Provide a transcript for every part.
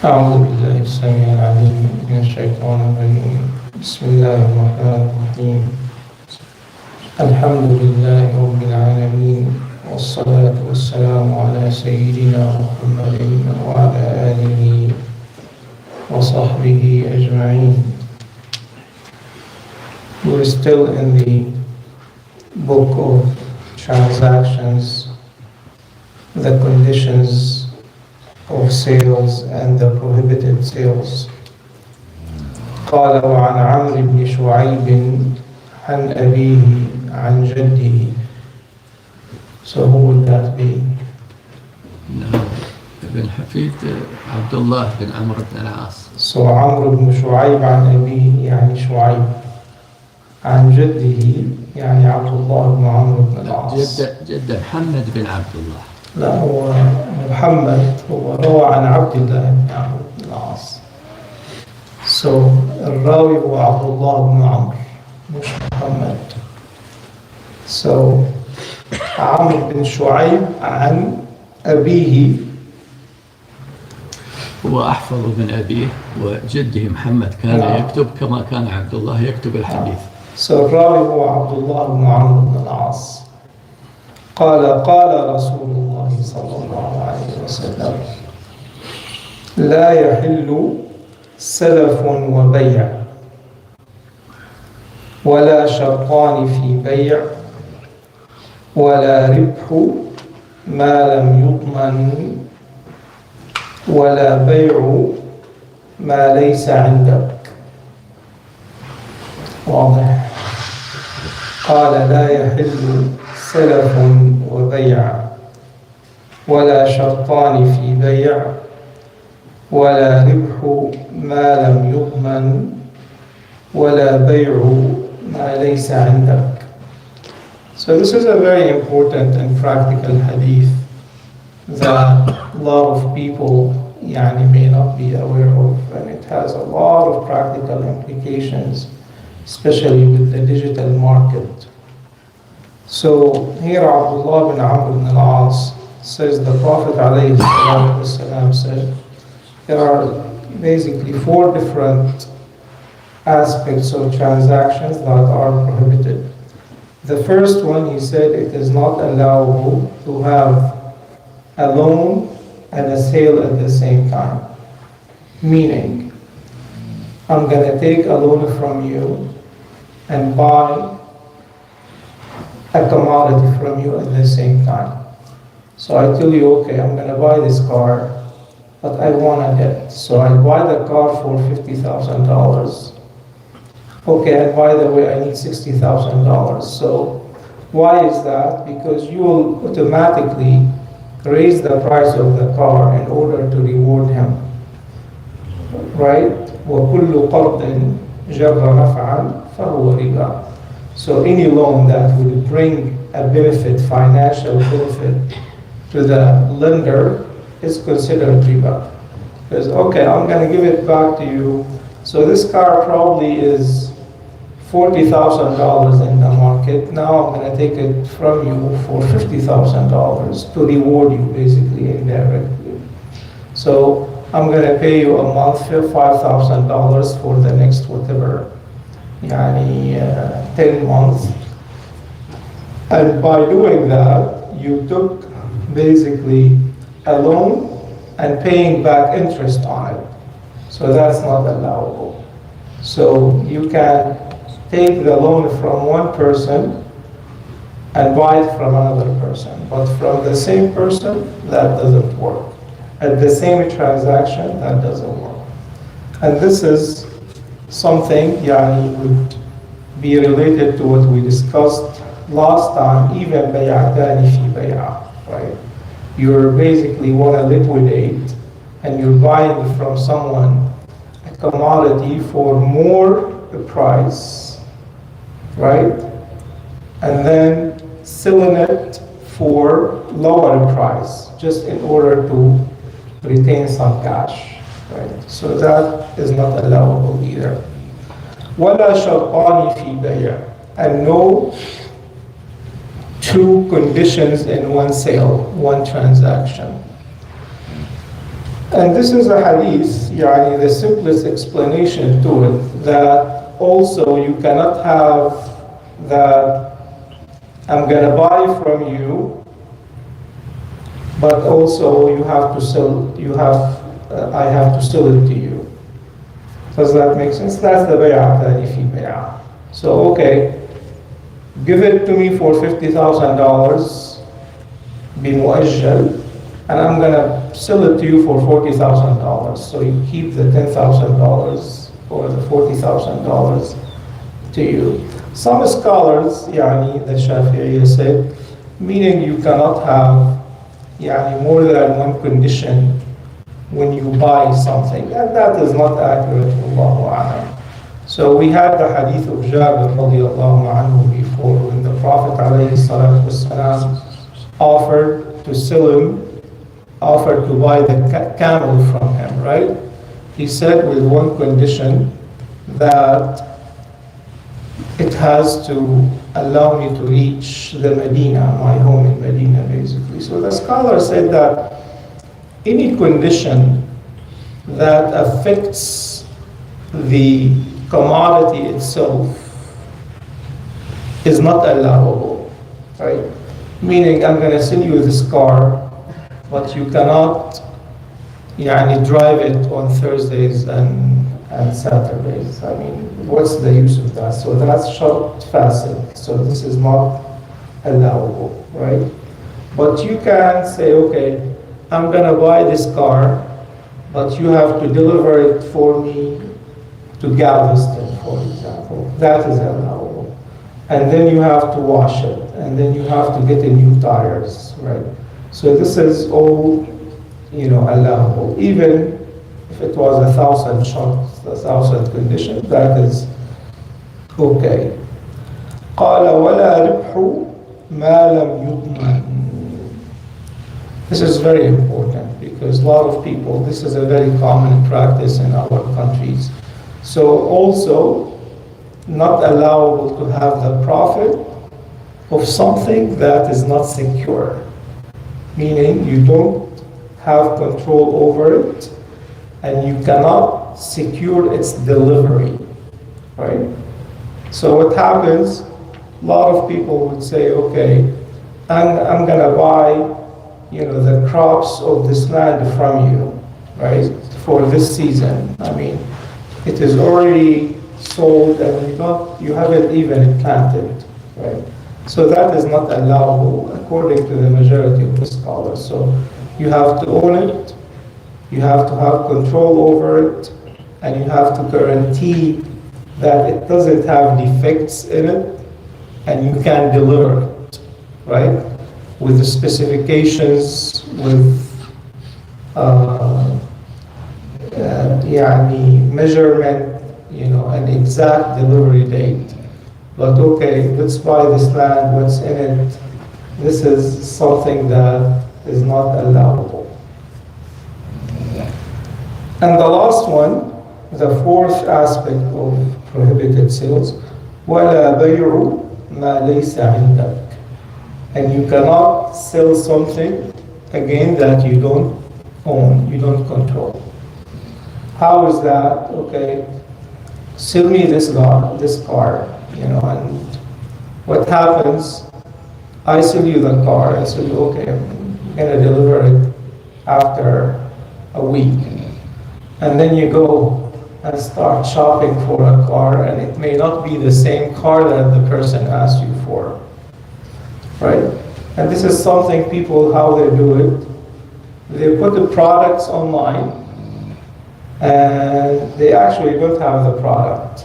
أعوذ بالله السميع العليم من الشيطان الرجيم. بسم الله الرحمن الرحيم. الحمد لله رب العالمين، والصلاة والسلام على سيدنا محمد وعلى آله وصحبه أجمعين. We're still in the book of transactions, the conditions of sales and the prohibited sales. قال وعن عمرو بن شعيب عن أبيه عن جده. So who would that be? ابن حفيد عبد الله بن عمرو بن العاص. So عمرو بن شعيب عن أبيه يعني شعيب، عن جده يعني عبد الله بن عمرو بن العاص. جد محمد بن عبد الله. لا، هو محمد هو روى عن عبد الله بن عمرو بن العاص. So الراوي هو عبد الله بن عمرو مش محمد. So عمرو بن شعيب عن أبيه، هو أحفظ من أبيه، وجده محمد كان يكتب كما كان عبد الله يكتب الحديث. So الراوي هو عبد الله بن عمرو بن العاص. قال رسول الله صلى الله عليه وسلم: لا يحل سلف وبيع، ولا شرطان في بيع، ولا ربح ما لم يضمن، ولا بيع ما ليس عندك. واضح؟ قال لا يحل سلف وبيع، ولا شرطان في بيع، ولا ربح ما لم يضمن، ولا بيع ما ليس عندك. So this is a very important and practical hadith that a lot of people may not be aware of, and it has a lot of practical implications, especially with the digital market. So here Abdullah bin Amr bin al-As says the Prophet ﷺ said there are basically 4 different aspects of transactions that are prohibited. The first one, he said, it is not allowable to have a loan and a sale at the same time. Meaning, I'm going to take a loan from you and buy a commodity from you at the same time. So I tell you, okay, I'm going to buy this car, but I want a debt. So I buy the car for $50,000. Okay, and by the way, I need $60,000. So why is that? Because you will automatically raise the price of the car in order to reward him. Right? وَكُلُّ قَرْضٍ جَرَّ نَفْعًا فَهُوَ رِبًا. So any loan that will bring a benefit, financial benefit to the lender is considered riba. Because, okay, I'm going to give it back to you. So this car probably is $40,000 in the market. Now I'm going to take it from you for $50,000 to reward you, basically, indirectly. So I'm going to pay you a month $5,000 for the next whatever, 10 months. And by doing that, you took basically a loan and paying back interest on it. So that's not allowable. So you can take the loan from one person and buy it from another person. But from the same person, that doesn't work. At the same transaction, that doesn't work. And this is something would be related to what we discussed last time, even bay'atani fi bay'a, right? You basically want to liquidate and you're buying from someone a commodity for more price, right? And then selling it for lower price just in order to retain some cash, right? So that is not allowable either. وَلَا شَرْطَانِ فِي بَيْعٍ, and no 2 conditions in one sale, one transaction. And this is a hadith, يعني the simplest explanation to it, that also you cannot have that I'm going to buy from you, but also you have to sell, I have to sell it to you. Does that make sense? That's the bay'ah thani fi bay'ah. So, okay, give it to me for $50,000 بمؤجل, and I'm going to sell it to you for $40,000. So you keep the $10,000 or the $40,000 to you. Some scholars, يعني the Shafi'iyya said, meaning you cannot have يعني more than one condition when you buy something, and that is not accurate, Allahu a'lam. So we had the hadith of Jabir radiallahu anhu before, when the Prophet alayhi salatu wasalam offered to buy the camel from him, right? He said with one condition, that it has to allow me to reach the Medina, my home in Medina, basically. So the scholar said that any condition that affects the commodity itself is not allowable, right? Meaning, I'm going to sell you this car, but you cannot drive it on Thursdays and Saturdays. I mean, what's the use of that? So that's shart fasid. So this is not allowable, right? But you can say, okay, I'm going to buy this car, but you have to deliver it for me to Galveston, for example. That is allowable. And then you have to wash it, and then you have to get the new tires, right? So this is all, allowable. Even if it was 1,000 shots, 1,000 conditions, that is okay. قال ولا ربح ما لم يضمن. This is very important because a lot of people, this is a very common practice in our countries. So also, not allowable to have the profit of something that is not secure. Meaning you don't have control over it and you cannot secure its delivery, right? So what happens, a lot of people would say, okay, I'm gonna buy the crops of this land from you, right, for this season. I mean, it is already sold and you haven't even planted, right? So that is not allowable according to the majority of the scholars. So you have to own it, you have to have control over it, and you have to guarantee that it doesn't have defects in it, and you can deliver it, right? With the specifications, with measurement, an exact delivery date. But okay, let's buy this land, what's in it? This is something that is not allowable. And the last one, the fourth aspect of prohibited sales, وَلَا بَيْعُ مَا لَيْسَ عِنْدَكَ. And you cannot sell something, again, that you don't own, you don't control. How is that? Okay, sell me this car, and what happens, I sell you the car, I say, okay, I'm gonna deliver it after a week. And then you go and start shopping for a car, and it may not be the same car that the person asked you for, right? And this is something people, how they do it, they put the products online, and they actually don't have the product,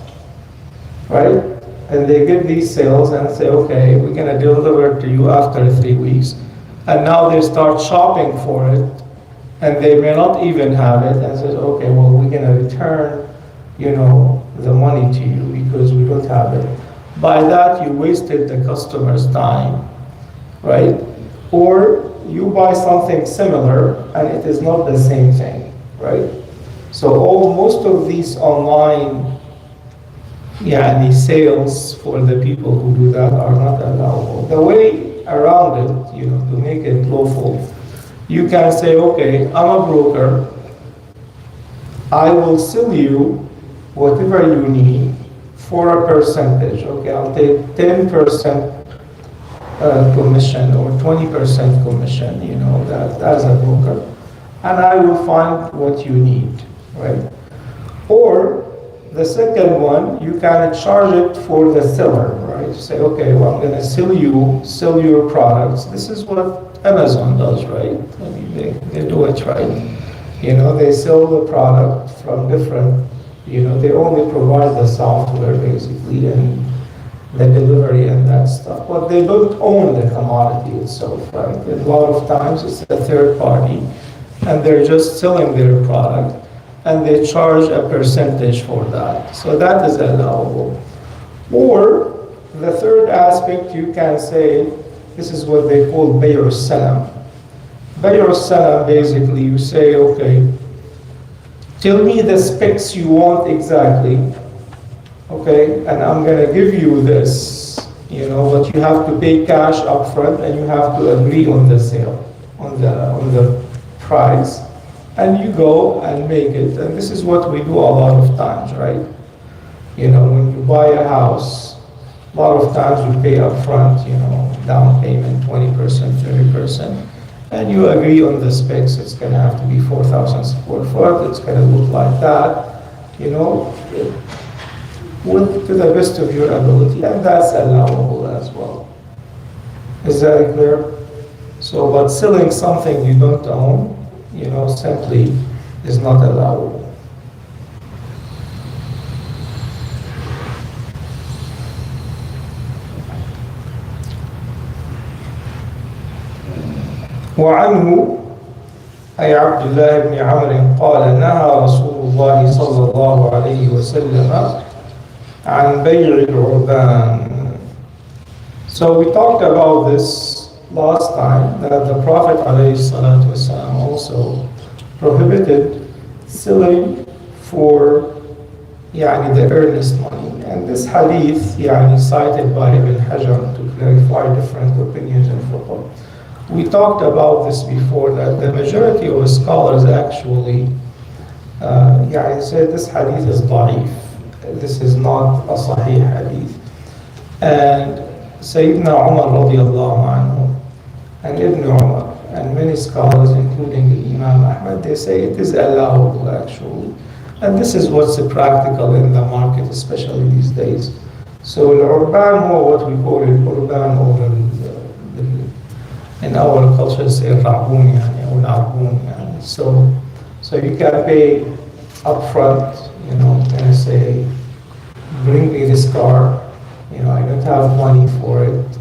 right? And they get these sales and say, okay, we're gonna deliver it to you after 3 weeks. And now they start shopping for it, and they may not even have it, and says, okay, well, we're gonna return, the money to you because we don't have it. By that, you wasted the customer's time, right? Or you buy something similar, and it is not the same thing, right? So most of these online sales for the people who do that are not allowable. The way around it, to make it lawful, you can say, okay, I'm a broker, I will sell you whatever you need for a percentage. Okay, I'll take 10% commission or 20% commission, that as a broker, and I will find what you need, right? Or the second one, you can charge it for the seller, right? You say, okay, well, I'm going to sell your products. This is what Amazon does, right? I mean, they do it right. They sell the product from different, they only provide the software basically and the delivery and that stuff. But they don't own the commodity itself, right? A lot of times it's a third party and they're just selling their product and they charge a percentage for that. So that is allowable. Or the third aspect, you can say, this is what they call Bayr Salam. Bayr Salam, basically, you say, okay, tell me the specs you want exactly, okay, and I'm going to give you this, but you have to pay cash upfront and you have to agree on the sale, on the price, and you go and make it. And this is what we do a lot of times, right? When you buy a house, a lot of times you pay upfront, down payment, 20%, 30%. And you agree on the specs. It's going to have to be 4,000 square foot. It's going to look like that, to the best of your ability. And that's allowable as well. Is that clear? So, but selling something you don't own, simply is not allowable. وعنه أي عبد الله بن عمرو قال نهى رسول الله صلى الله عليه وسلم عن بيع العربان. So we talked about this last time, that the Prophet ﷺ also prohibited selling for the earnest money. And this hadith cited by Ibn Hajar to clarify different opinions in fiqh. We talked about this before, that the majority of scholars actually said this hadith is da'if. This is not a sahih hadith. And Sayyidina Umar radiallahu anhu and Ibn Umar and many scholars, including Imam Ahmad, they say it is allowable actually. And this is what's practical in the market, especially these days. So al-urban, or what we call it, urban, or in our culture say ra'bun or na'bun. So you can pay upfront, and say, bring me this car, I don't have money for it.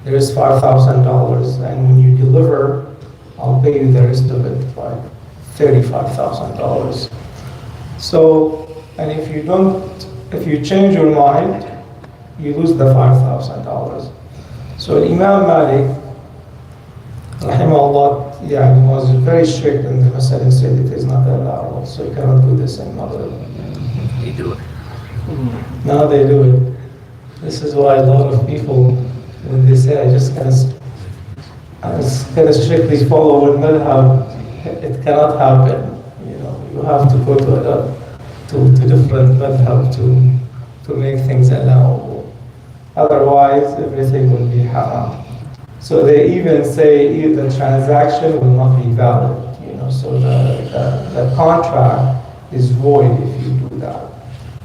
There is $5,000, and when you deliver, I'll pay you the rest of it, like $35,000. So, and if you change your mind, you lose the $5,000. So Imam Malik, rahimahullah, was very strict in the Masala and said it is not allowable, so you cannot do this in Maghrib. They do it. Now they do it. This is why a lot of people, when they say, I just can strictly follow one madhab, it cannot happen. You have to go to different madhab to make things allowable. Otherwise, everything will be haram. So they even say the transaction will not be valid, so the contract is void if you do that.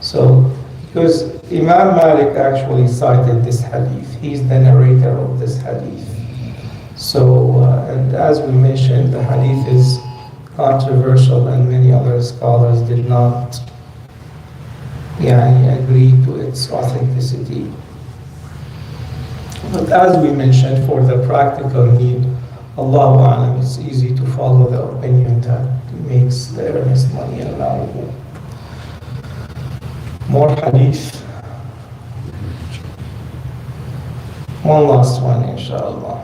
So, because Imam Malik actually cited this hadith, he's the narrator of this hadith. So, and as we mentioned, the hadith is controversial and many other scholars did not agree to its authenticity. But as we mentioned, for the practical need, Allahu A'lam, it's easy to follow the opinion that makes the earnest money allowable. More hadith. One last one, inshallah.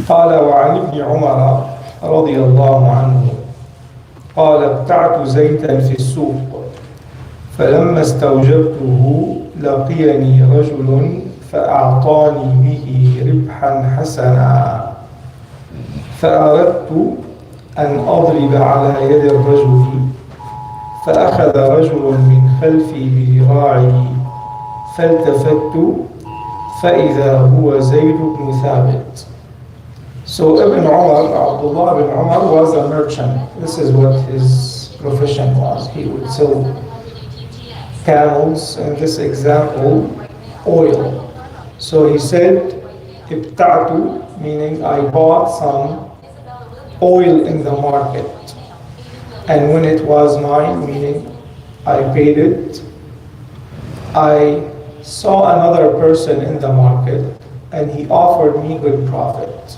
قال وعن ابن عمر رضي الله عنه قال ابتعت زيتا في السوق فلما استوجبته لقيني رجل فأعطاني به ربحا حسنا فأردت أن أضرب على يد الرجل فأخذ رجل من خلفي بذراعي فالتفت فإذا هو زيد بن ثابت. So Ibn Umar, Abdullah ibn Umar was a merchant. This is what his profession was. He would sell camels, in this example, oil. So he said, ibta'tu, meaning I bought some oil in the market. And when it was mine, meaning I paid it, I saw another person in the market and he offered me good profit.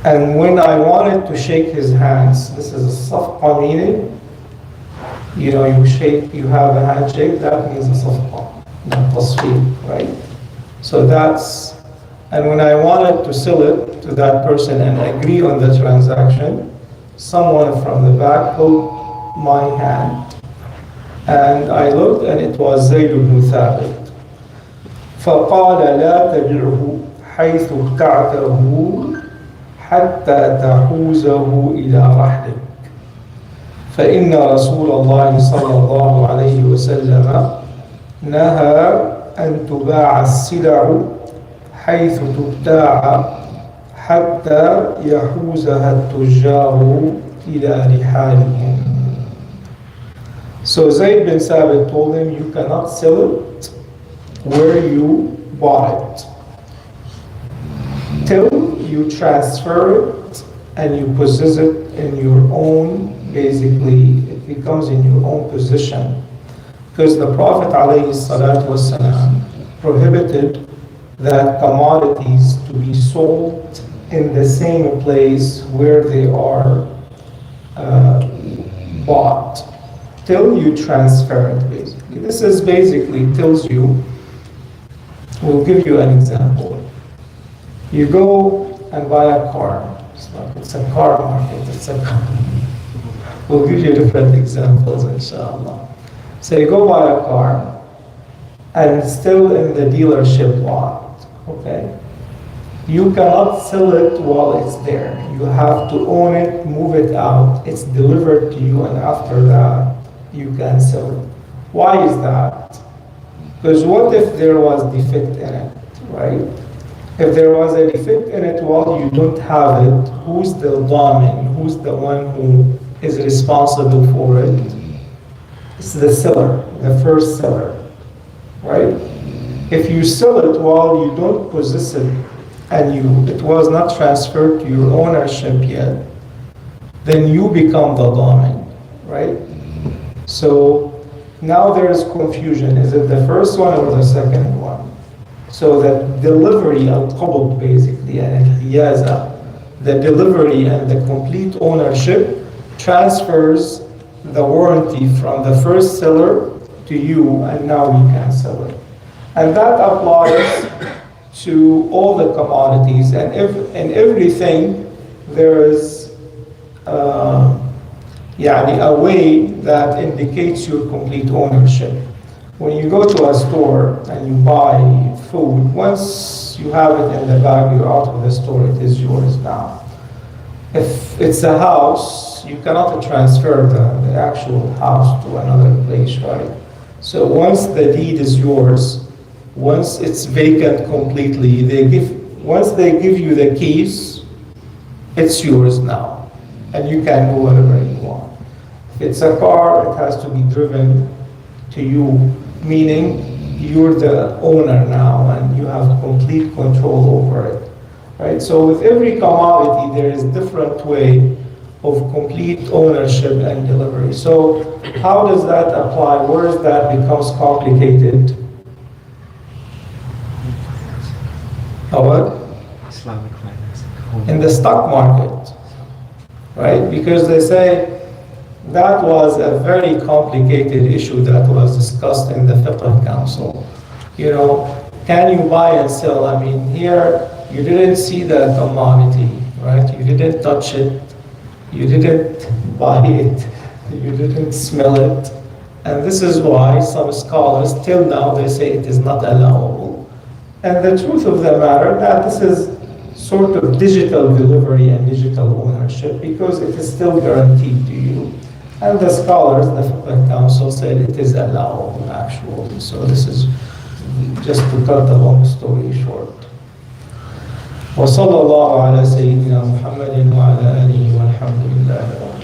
And when I wanted to shake his hands, this is a safqa meaning, you know, you have a handshake, that means a safqa, not tasfeel, right? So that's, and when I wanted to sell it to that person and agree on the transaction, someone from the back held my hand. And I looked and it was Zayd ibn Thabit. فقال لا تبعه حيث ابتعته حتى تحوزه إلى رحلك فإن رسول الله صلى الله عليه وسلم نهى أن تباع السلع حيث تبتاع حتى يحوزها التجار إلى رحالهم. So Zayd bin Thabit told him, you cannot sell it where you bought it till you transfer it and you possess it in your own, basically it becomes in your own possession. Because the Prophet ﷺ prohibited that commodities to be sold in the same place where they are bought till you transfer it, basically. This is basically tells you, we'll give you an example. You go and buy a car. It's a car market. We'll give you different examples, inshallah. So you go buy a car, and it's still in the dealership lot, okay? You cannot sell it while it's there. You have to own it, move it out. It's delivered to you, and after that, you can sell it. Why is that? Because what if there was defect in it, right? If there was a defect in it while you don't have it, who's the dhamin? Who's the one who is responsible for it? It's the seller, the first seller, right? If you sell it while you don't possess it and it was not transferred to your ownership yet, then you become the dhamin, right? So now there is confusion. Is it the first one or the second one? So the delivery, al-qabd basically, and al-hiyaza, the delivery and the complete ownership transfers the warranty from the first seller to you, and now you can sell it. And that applies to all the commodities, and in everything there is a way that indicates your complete ownership. When you go to a store and you buy food, once you have it in the bag, you're out of the store, it is yours now. If it's a house, you cannot transfer the actual house to another place, right? So once the deed is yours, once it's vacant completely, once they give you the keys, it's yours now, and you can do whatever you want. If it's a car, it has to be driven to you, meaning you're the owner now and you have complete control over it, right? So with every commodity, there is different way of complete ownership and delivery. So how does that apply? Where is that becomes complicated? What? Islamic finance. In the stock market, right? Because they say that was a very complicated issue that was discussed in the Fiqh Council. You know, can you buy and sell? I mean, here you didn't see the commodity, right? You didn't touch it, you didn't buy it, you didn't smell it. And this is why some scholars, till now, they say it is not allowable. And the truth of the matter, that this is sort of digital delivery and digital ownership, because it is still guaranteed to you. And the scholars, the Fiqh Council said it is allowable actually. So this is just to cut the long story short. وصلى الله على سيدنا محمد وعلى آله والحمد لله رب العالمين.